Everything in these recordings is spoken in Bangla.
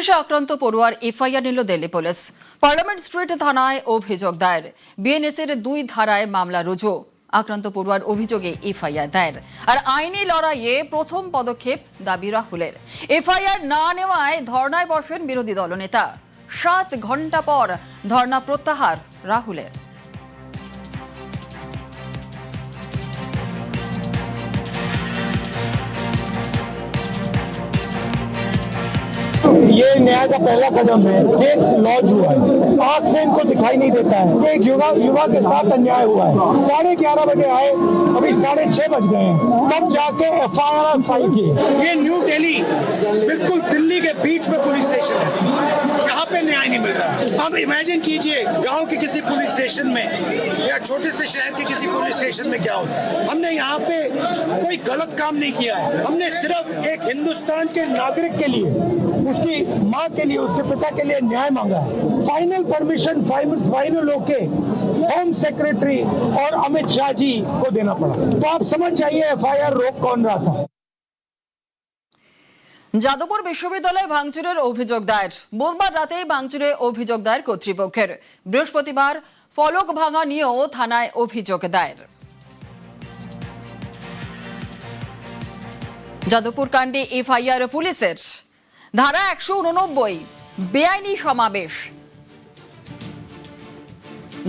সন্ত্রাসে আক্রান্ত পড়ুয়ার এফআইআর নিল দিল্লি পুলিশ। পার্লামেন্ট স্ট্রিট থানায় অভিযোগ দায়ের। বিএনএসের 2 ধারায় মামলা রুজু। আক্রান্ত পড়ুয়ার অভিযোগে এফআইআর দায়ের। আর আইনি লড়াইয়ে প্রথম পদক্ষেপ দাবি রাহুলের। এফআইআর না নেওয়ায় ধর্নায় বসেন বিরোধী দলনেতা। 7 ঘন্টা পর ধর্না প্রত্যাহার রাহুলের। ये न्याय का पहला कदम है। केस लॉन्च हुआ है, आंख से इनको दिखाई नहीं देता है। एक युवा के साथ अन्याय हुआ है। 11:30 बजे आए, अभी 6:30 बज गए हैं, तब जाके एफआईआर फाइल की। ये न्यू दिल्ली, बिल्कुल दिल्ली के बीच में पुलिस स्टेशन है, यहाँ पे न्याय नहीं मिल रहा। अब इमेजिन कीजिए गांव के किसी पुलिस स्टेशन में या छोटे से शहर के किसी पुलिस स्टेशन में क्या होता है। हमने यहाँ पे कोई गलत काम नहीं किया है, हमने सिर्फ एक हिंदुस्तान के नागरिक के लिए, उसकी माँ के लिए, उसके पिता के लिए न्याय मांगा है। फाइनल परमिशन फाइनल होके होम सेक्रेटरी और अमित शाह जी को देना पड़ा। तो आप समझ जाइए एफआईआर रोक कौन रहा था। যাদবপুর বিশ্ববিদ্যালয়ে ভাঙচুরের অভিযোগ দায়ের। বুধবার রাতেই ভাঙচুরে অভিযোগ দায়ের কর্তৃপক্ষের। বৃহস্পতিবার ফলক ভাঙা নিয়েও থানায় অভিযোগ দায়ের। যাদবপুর কাণ্ডে এফআইআর পুলিশের। ধারা 189 বেআইনি সমাবেশ।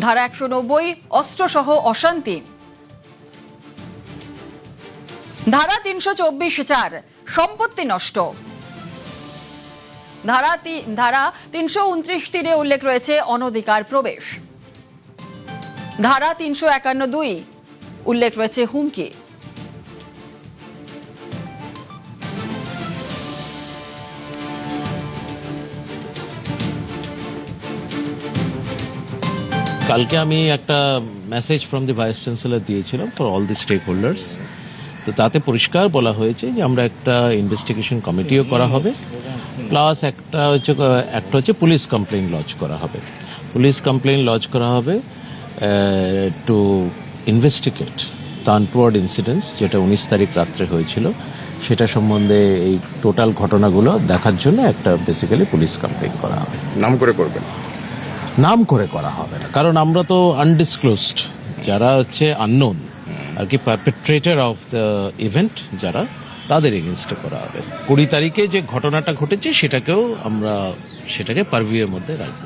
ধারা 190 অস্ত্রসহ অশান্তি। ধারা 324(4) সম্পত্তি নষ্ট। ধারা 329(3) উল্লেখ রয়েছে অনধিকার প্রবেশ। ধারা 351(2) উল্লেখ রয়েছে হুমকি। কালকে আমি একটা message from the vice chancellor দিয়েছিলাম for all the stakeholders. তো তাতে পরিষ্কার বলা হয়েছে যে আমরা একটা ইনভেস্টিগেশন কমিটিও করা হবে, প্লাস একটা হচ্ছে পুলিশ কমপ্লেইন লজ করা হবে। পুলিশ কমপ্লেইন লজ করা হবে to investigate the untoward incidents, যেটা 19 তারিখ রাত্রে হয়েছিল, সেটা সম্বন্ধে এই টোটাল ঘটনাগুলো দেখার জন্য একটা বেসিক্যালি পুলিশ কমপ্লেইন করা হবে। নাম করে করবেন? নাম করে করা হবে না, কারণ আমরা তো আনডিসক্লোজড, যারা হচ্ছে আননোন আর কি পারপেট্রেটর অফ দ্য ইভেন্ট, যারা তাদের এগেনস্টে করা হবে। 20 তারিখে যে ঘটনাটা ঘটেছে সেটাকেও আমরা সেটাকে পারভিউয়ের মধ্যে রাখবো।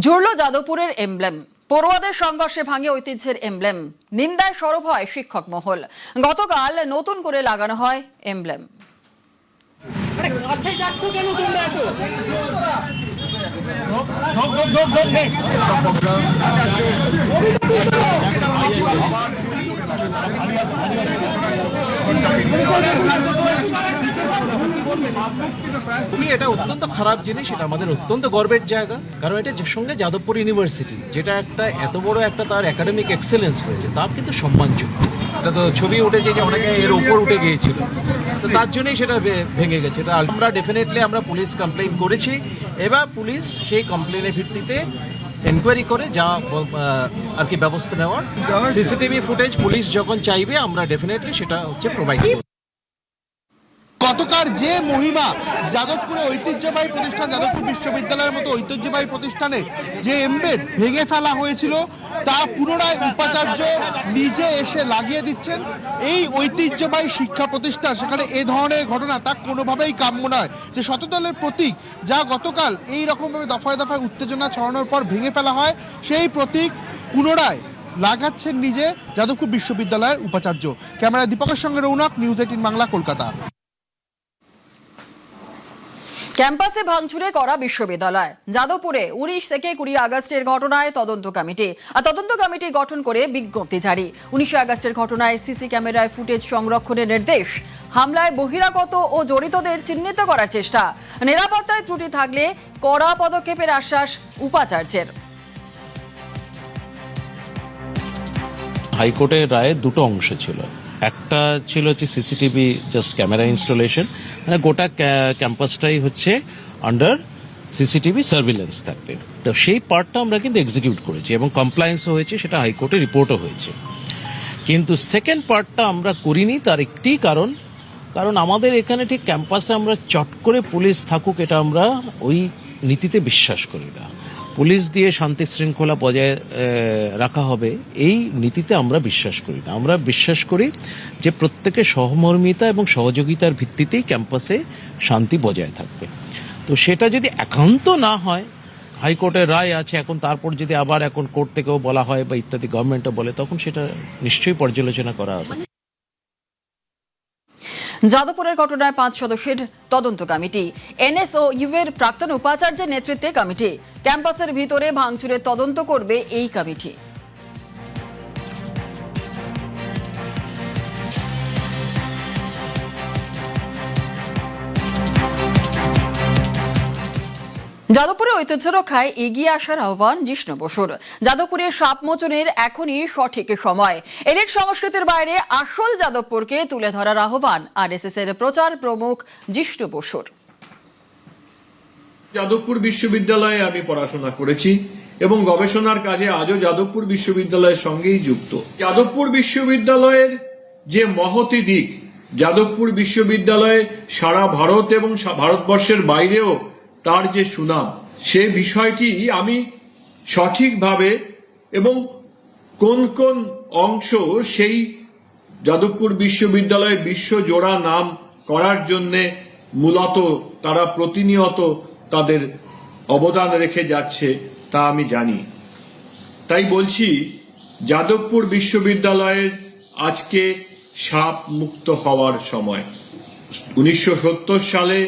জুড়ল যাদবপুরের এমব্লেম। পড়ুয়াদের সংঘর্ষে ভাঙে ঐতিহ্যের এমব্লেম। নিন্দায় সরব হয় শিক্ষক মহল। গতকাল নতুন করে লাগানো হয় এমব্লেম। এটা অত্যন্ত খারাপ জিনিস, এটা আমাদের অত্যন্ত গর্বের জায়গা, কারণ এটা সঙ্গে যাদবপুর ইউনিভার্সিটি, যেটা একটা এত বড় একটা তার একাডেমিক এক্সেলেন্স রয়েছে, তার কিন্তু সম্মানযোগ্য। এটা তো ছবি উঠেছে যে অনেকে এর ওপর উঠে গিয়েছিল, তো তার জন্যই সেটা ভেঙে গেছে। এটা আমরা ডেফিনেটলি আমরা পুলিশ কমপ্লেইন করেছি, এবার পুলিশ সেই কমপ্লেনের ভিত্তিতে এনকোয়ারি করে যা আর কি ব্যবস্থা নেওয়ার, সিসিটিভি ফুটেজ পুলিশ যখন চাইবে আমরা ডেফিনেটলি সেটা হচ্ছে প্রোভাইড করব। গতকাল যে মহিমা যাদবপুরে ঐতিহ্যবাহী প্রতিষ্ঠান, যাদবপুর বিশ্ববিদ্যালয়ের মতো ঐতিহ্যবাহী প্রতিষ্ঠানে যে এমবেড ভেঙে ফেলা হয়েছিল, তা পুনরায় উপাচার্য নিজে এসে লাগিয়ে দিচ্ছেন। এই ঐতিহ্যবাহী শিক্ষা প্রতিষ্ঠান, সেখানে এ ধরনের ঘটনা তা কোনোভাবেই কাম্য নয়। যে শতদলের প্রতীক যা গতকাল এই রকমভাবে দফায় দফায় উত্তেজনা ছড়ানোর পর ভেঙে ফেলা হয়, সেই প্রতীক পুনরায় লাগাচ্ছেন নিজে যাদবপুর বিশ্ববিদ্যালয়ের উপাচার্য। ক্যামেরায় দীপকের সঙ্গে রৌনক, নিউজ 18 বাংলা, কলকাতা। ক্যাম্পাসে ভাঙচুরে করা বিশ্ববিদ্যালয়। যাদবপুরে 19 থেকে 20 আগস্টের ঘটনায় তদন্ত কমিটি। আর তদন্ত কমিটি গঠন করে বিজ্ঞপ্তি জারি। 19 আগস্টের ঘটনায় সিসি ক্যামেরায় ফুটেজ সংরক্ষণের নির্দেশ। হামলায় বহিরাগত ও জড়িতদের চিহ্নিত করার চেষ্টা। নিরাপত্তায় ত্রুটি থাকলে কড়া পদক্ষেপের আশ্বাস উপাচার্যের। হাইকোর্টের রায়ে দুটো অংশ ছিল। একটা ছিল হচ্ছে সিসিটিভি জাস্ট ক্যামেরা ইনস্টলেশন, মানে গোটা ক্যাম্পাসটাই হচ্ছে আন্ডার সিসিটিভি সার্ভিলেন্স থাকবে। তো সেই পার্টটা আমরা কিন্তু এক্সিকিউট করেছি এবং কমপ্লায়েন্সও হয়েছে, সেটা হাইকোর্টে রিপোর্টও হয়েছে। কিন্তু সেকেন্ড পার্টটা আমরা করিনি, তার একটি কারণ কারণ আমাদের এখানে ঠিক ক্যাম্পাসে আমরা চট করে পুলিশ থাকুক এটা আমরা ওই নীতিতে বিশ্বাস করি না। পুলিশ দিয়ে শান্তি শৃঙ্খলা বজায় রাখা হবে এই নীতিতে আমরা বিশ্বাস করি না। আমরা বিশ্বাস করি যে প্রত্যেকের সহমর্মিতা এবং সহযোগিতার ভিত্তিতেই ক্যাম্পাসে শান্তি বজায় থাকবে। তো সেটা যদি একান্ত না হয়, হাইকোর্টের রায় আছে এখন, তারপর যদি আবার এখন কোর্ট থেকেও বলা হয় বা ইত্যাদি গভর্নমেন্টও বলে, তখন সেটা নিশ্চয়ই পর্যালোচনা করা হবে। যাদবপুরের ঘটনায় 5 সদস্যের তদন্ত কমিটি, এনএসওইউ এর প্রাক্তন উপাচার্যের নেতৃত্বে কমিটি। ক্যাম্পাসের ভিতরে ভাঙচুরের তদন্ত করবে এই কমিটি। যাদবপুরে ঐতিহ্য রক্ষায় এগিয়ে আসার আহ্বান জিষ্ণু বসুর। যাদবপুরে সাপ মোচনের এখনই সঠিক সময়। এলিট সংস্কৃতির বাইরে আসল যাদবপুরকে তুলে ধরার আহ্বান আরএসএস এর প্রচার প্রমুখ জিষ্ণু বসুর। যাদবপুর বিশ্ববিদ্যালয়ে আমি পড়াশোনা করেছি এবং গবেষণার কাজে আজও যাদবপুর বিশ্ববিদ্যালয়ের সঙ্গেই যুক্ত। যাদবপুর বিশ্ববিদ্যালয়ের যে মহতি দিক, যাদবপুর বিশ্ববিদ্যালয়ে সারা ভারত এবং ভারতবর্ষের বাইরেও তার যে সুনাম, সে বিষয়টি আমি সঠিকভাবে এবং কোন কোন অংশ সেই যাদবপুর বিশ্ববিদ্যালয়ে বিশ্বজোড়া নাম করার জন্যে মূলত তারা প্রতিনিয়ত তাদের অবদান রেখে যাচ্ছে তা আমি জানি। তাই বলছি, যাদবপুর বিশ্ববিদ্যালয়ের আজকে সাপ মুক্ত হওয়ার সময়। 1970 সালে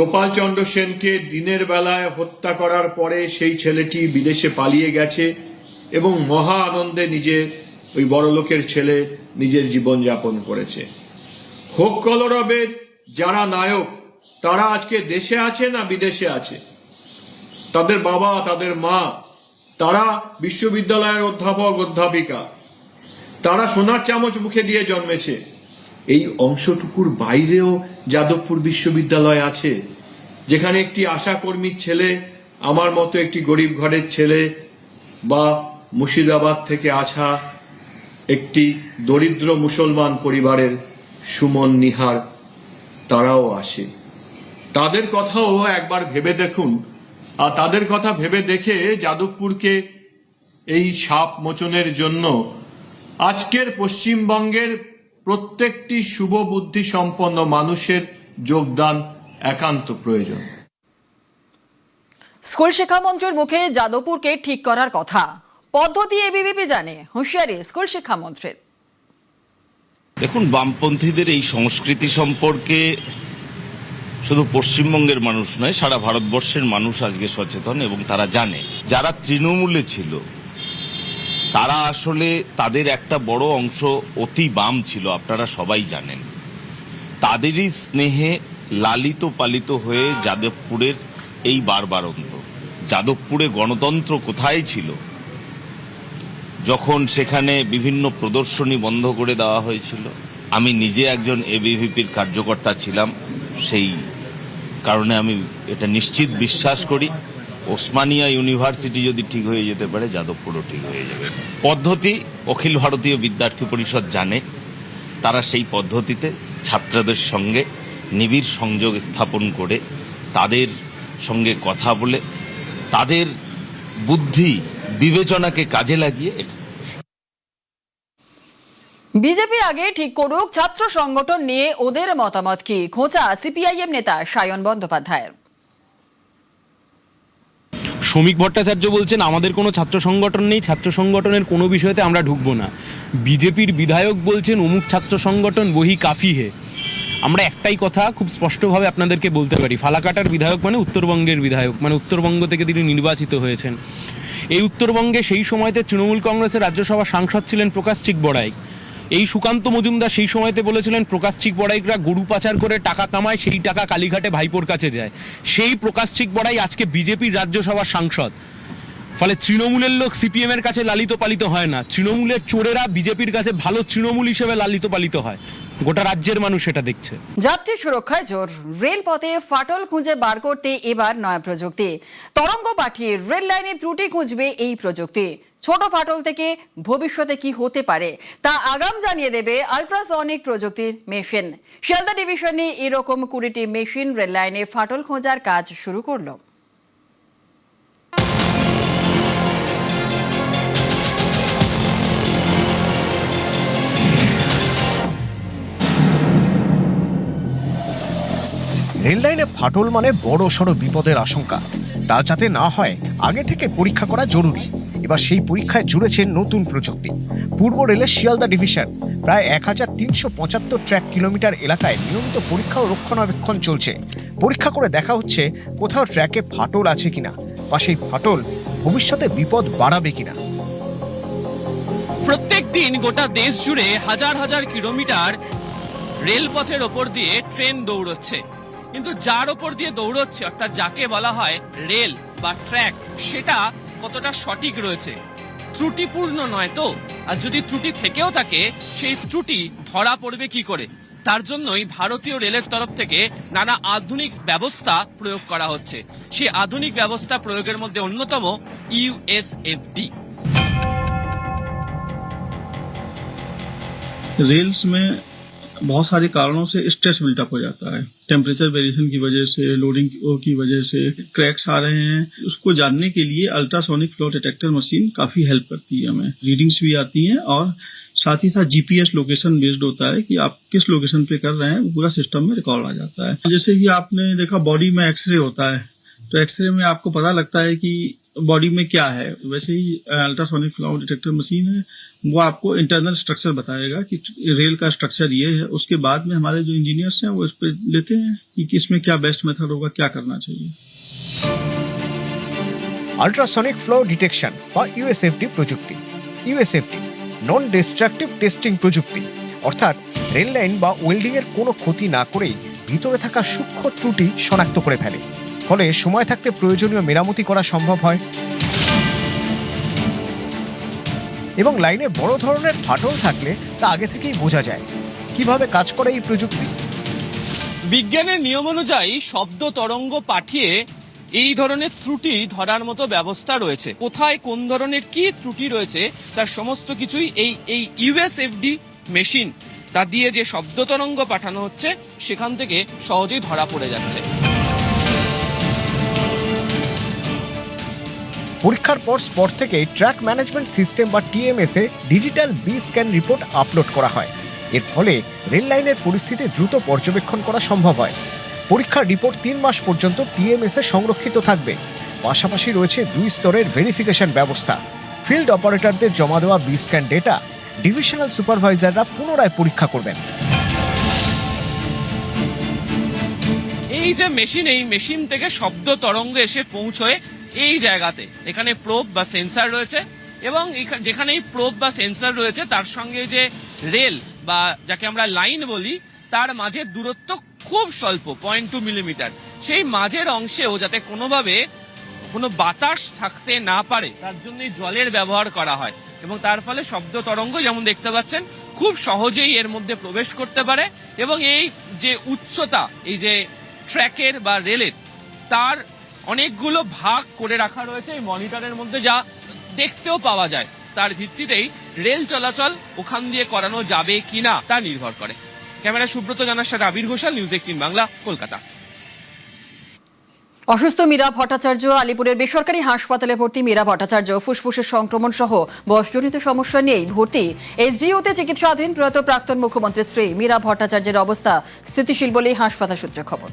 গোপালচন্দ্র সেনকে দিনের বেলায় হত্যা করার পরে সেই ছেলেটি বিদেশে পালিয়ে গেছে এবং মহা আনন্দে নিজে ওই বড়লোকের ছেলে নিজের জীবনযাপন করেছে। হোক কলরবের যারা নায়ক, তারা আজকে দেশে আছে না বিদেশে আছে, তাদের বাবা তাদের মা তারা বিশ্ববিদ্যালয়ের অধ্যাপক অধ্যাপিকা, তারা সোনার চামচ মুখে দিয়ে জন্মেছে। এই অংশটুকুর বাইরেও যাদবপুর বিশ্ববিদ্যালয় আছে, যেখানে একটি আশাকর্মীর ছেলে, আমার মতো একটি গরিব ঘরের ছেলে, বা মুর্শিদাবাদ থেকে আসা একটি দরিদ্র মুসলমান পরিবারের সুমন নিহার, তারাও আসে। তাদের কথাও একবার ভেবে দেখুন, আর তাদের কথা ভেবে দেখে যাদবপুরকে এই সাপ মোচনের জন্য আজকের পশ্চিমবঙ্গের প্রত্যেকটি শুভ বুদ্ধি সম্পন্ন মানুষের যোগদান একান্ত প্রয়োজন। স্কুল শিক্ষামন্ত্রীর মুখে যাদবপুরকে ঠিক করার কথা, পদ্ধতি এবিভিপি জানে, হুঁশিয়ারি স্কুল শিক্ষামন্ত্রীর। দেখুন, বামপন্থীদের এই সংস্কৃতি সম্পর্কে শুধু পশ্চিমবঙ্গের মানুষ নয়, সারা ভারতবর্ষের মানুষ আজকে সচেতন এবং তারা জানে। যারা তৃণমূলে ছিল তারা আসলে তাদের একটা বড় অংশ অতি বাম ছিল, আপনারা সবাই জানেন। তাদেরই স্নেহে লালিত পালিত হয়ে যাদবপুরের এই বারবারন্ত। যাদবপুরে গণতন্ত্র কোথায় ছিল যখন সেখানে বিভিন্ন প্রদর্শনী বন্ধ করে দেওয়া হয়েছিল? আমি নিজে একজন এবিভিপির কার্যকর্তা ছিলাম, সেই কারণে আমি এটা নিশ্চিত বিশ্বাস করি ওসমানিয়া ইউনিভার্সিটি যদি ঠিক হয়ে যেতে পারে, যাদবপুরও ঠিক হয়ে যাবে। পদ্ধতি অখিল ভারতীয় বিদ্যার্থী পরিষদ জানে, তারা সেই পদ্ধতিতে ছাত্রদের সঙ্গে নিবিড় সংযোগ স্থাপন করে, তাদের সঙ্গে কথা বলে, তাদের বুদ্ধি বিবেচনাকে কাজে লাগিয়ে। বিজেপি আগে ঠিক করুক ছাত্র সংগঠন নিয়ে ওদের মতামত কি, খোঁচা সিপিআইএম নেতা সায়ন বন্দ্যোপাধ্যায়ের। শ্রমিক ভট্টাচার্য বলছেন আমাদের কোনো ছাত্র সংগঠন নেই, ছাত্র সংগঠনের কোনো বিষয়তে আমরা ঢুকবো না। বিজেপির বিধায়ক বলছেন অমুক ছাত্র সংগঠন বহি কাফি হে। আমরা একটাই কথা খুব স্পষ্টভাবে আপনাদেরকে বলতে পারি, ফালাকাটার বিধায়ক মানে উত্তরবঙ্গের বিধায়ক, মানে উত্তরবঙ্গ থেকে তিনি নির্বাচিত হয়েছেন। এই উত্তরবঙ্গে সেই সময়তে তৃণমূল কংগ্রেসের রাজ্যসভা সাংসদ ছিলেন প্রকাশ চিক বড়াইক। এই সুকান্ত মজুমদার সেই সময়তে বলেছিলেন প্রকাশ চিক বড়াইকরা গরু পাচার করে টাকা কামায়, সেই টাকা কালীঘাটে ভাইপোর কাছে যায়। সেই প্রকাশ চিক বড়াই আজকে বিজেপির রাজ্যসভার সাংসদ। ফলে তৃণমূলের লোক সিপিএম এর কাছে লালিত পালিত হয় না, তৃণমূলের চোরেরা বিজেপির কাছে ভালো তৃণমূল হিসেবে লালিত পালিত হয়। গোটা রাজ্যের মানুষ এটা দেখছে। যাত্রী সুরক্ষায় জোর, রেলপথে ফাটল খুঁজে বার করতে এবার নয়া প্রযুক্তি। তরঙ্গ পাঠিয়ে রেল লাইনে ত্রুটি খুঁজবে এই প্রযুক্তি। ছোট ফাটল থেকে ভবিষ্যতে কি হতে পারে তা আগাম জানিয়ে দেবে আল্ট্রাসনিক প্রযুক্তির মেশিন। শিয়ালদা ডিভিশনে এরকম 20টি মেশিন রেল লাইনে ফাটল খোঁজার কাজ শুরু করলো। রেল লাইনে ফাটল মানে বড় সড় বিপদের আশঙ্কা। তা যাতে না হয় আগে থেকে পরীক্ষা করা জরুরি। এবার সেই পরীক্ষায় জুড়েছে নতুন প্রযুক্তি। পূর্ব রেলের শিয়ালদা ডিভিশন প্রায় 1375 ট্র্যাক কিলোমিটার এলাকায় নিয়মিত পরীক্ষা ও রক্ষণাবেক্ষণ চলছে। পরীক্ষা করে দেখা হচ্ছে কোথাও ট্র্যাকে ফাটল আছে কিনা বা সেই ফাটল ভবিষ্যতে বিপদ বাড়াবে কিনা। প্রত্যেক দিন গোটা দেশ জুড়ে হাজার হাজার কিলোমিটার রেলপথের ওপর দিয়ে ট্রেন দৌড়চ্ছে, কিন্তু যার ওপর দিয়ে দৌড়চ্ছে অর্থাৎ যাকে বলা হয় রেল বা ট্র্যাক, সেটা কতটা সঠিক রয়েছে, ত্রুটিপূর্ণ নয় তো? আর যদি ত্রুটি থেকেও থাকে সেই ত্রুটি ধরা পড়বে কি করে? তার জন্যই ভারতীয় রেলের তরফ থেকে নানা আধুনিক ব্যবস্থা প্রয়োগ করা হচ্ছে। সেই আধুনিক ব্যবস্থা প্রয়োগের মধ্যে অন্যতম USFD। रेल्स में बहुत सारे कारणों से स्ट्रेस बिल्टअप हो जाता है। टेम्परेचर वेरिएशन की वजह से, लोडिंग की वजह से क्रैक्स आ रहे हैं। उसको जानने के लिए अल्ट्रासोनिक फ्लो डिटेक्टर मशीन काफी हेल्प करती है हमें। रीडिंग्स भी आती हैं और साथ ही साथ GPS लोकेशन बेस्ड होता है कि आप किस लोकेशन पे कर रहे हैं, पूरा सिस्टम में रिकॉर्ड आ जाता है। जैसे कि आपने देखा बॉडी में एक्सरे होता है, तो एक्सरे में आपको पता लगता है कि बॉडी में क्या है। वैसे ही अल्ट्रासोनिक फ्लो डिटेक्टर मशीन है, वो आपको इंटरनल स्ट्रक्चर बताएगा कि रेल का स्ट्रक्चर ये है। उसके बाद में हमारे जो इंजीनियर्स हैं वो इस पे लेते हैं कि इसमें क्या बेस्ट मेथड होगा, क्या करना चाहिए। আল্ট্রাসনিক ফ্লো ডিটেকশন বা USFD প্রযুক্তি। USFD নন ডিস্ট্রাকটিভ টেস্টিং প্রযুক্তি, অর্থাৎ রেল লাইন বা ওয়েল্ডিং এর কোনো ক্ষতি না করেই ভিতরে থাকা সূক্ষ্ম ত্রুটি শনাক্ত করে ফেলে। ফলে সময় থাকতে প্রয়োজনীয় মেরামতি করা সম্ভব হয় এবং লাইনে বড় ধরনের ফাটল থাকলে তা আগে থেকেই বোঝা যায়। কিভাবে কাজ করে এই প্রযুক্তি? বিজ্ঞানের নিয়ম অনুযায়ী শব্দ তরঙ্গ পাঠিয়ে এই ধরনের ত্রুটি ধরার মতো ব্যবস্থা রয়েছে। কোথায় কোন ধরনের কি ত্রুটি রয়েছে তার সমস্ত কিছুই এই USFD মেশিন তা দিয়ে যে শব্দ তরঙ্গ পাঠানো হচ্ছে সেখান থেকে সহজেই ধরা পড়ে যাচ্ছে। পরীক্ষার পর স্পট থেকে ট্র্যাক ম্যানেজমেন্ট সিস্টেম বা TMS এ ডিজিটাল স্ক্যান রিপোর্ট আপলোড করা হয়। এর ফলে রেল লাইনের পরিস্থিতি দ্রুত পর্যবেক্ষণ করা সম্ভব হয়। পরীক্ষার রিপোর্ট 3 মাস পর্যন্ত TMS এ সংরক্ষিত থাকবে। পাশাপাশি রয়েছে 2 স্তরের ভেরিফিকেশন ব্যবস্থা। ফিল্ড অপারেটরদের জমা দেওয়া স্ক্যান ডেটা ডিভিশনাল সুপারভাইজাররা পুনরায় পরীক্ষা করবেন। এই যে মেশিন, এই মেশিন থেকে শব্দ তরঙ্গ এসে পৌঁছয় এই জায়গাতে। এখানে প্রোব বা সেন্সার রয়েছে এবং যেখানে এই প্রোব বা সেন্সার রয়েছে তার সঙ্গে যে রেল বা যাকে আমরা লাইন বলি তার মাঝের দূরত্ব খুব স্বল্প, 0.2 মিলিমিটার। সেই মাঝের অংশেও যাতে কোনোভাবে কোনো বাতাস থাকতে না পারে তার জন্য জলের ব্যবহার করা হয় এবং তার ফলে শব্দ তরঙ্গ যেমন দেখতে পাচ্ছেন খুব সহজেই এর মধ্যে প্রবেশ করতে পারে এবং এই যে উচ্চতা, এই যে ট্র্যাকের বা রেলের, তার অনেকগুলো ভাগ করে রাখা রয়েছে এই মনিটরের মধ্যে, যা দেখতেও পাওয়া যায়। তার ভিত্তিতেই রেল চলাচল ওখান দিয়ে করানো যাবে কিনা তা নির্ভর করে। ক্যামেরা সুব্রত জানার সাথে আবির ঘোষাল, নিউজ 18 বাংলা, কলকাতা। অসুস্থ মীরা ভট্টাচার্য আলিপুরের বেসরকারি হাসপাতালে ভর্তি। মীরা ভট্টাচার্য ফুসফুসের সংক্রমণ সহ বয়সজনিত সমস্যা নিয়েই ভর্তি। SDUতে চিকিৎসাধীন প্রয়াত প্রাক্তন মুখ্যমন্ত্রীর স্ত্রী মীরা ভট্টাচার্যের অবস্থা স্থিতিশীল বলেই হাসপাতাল সূত্রে খবর।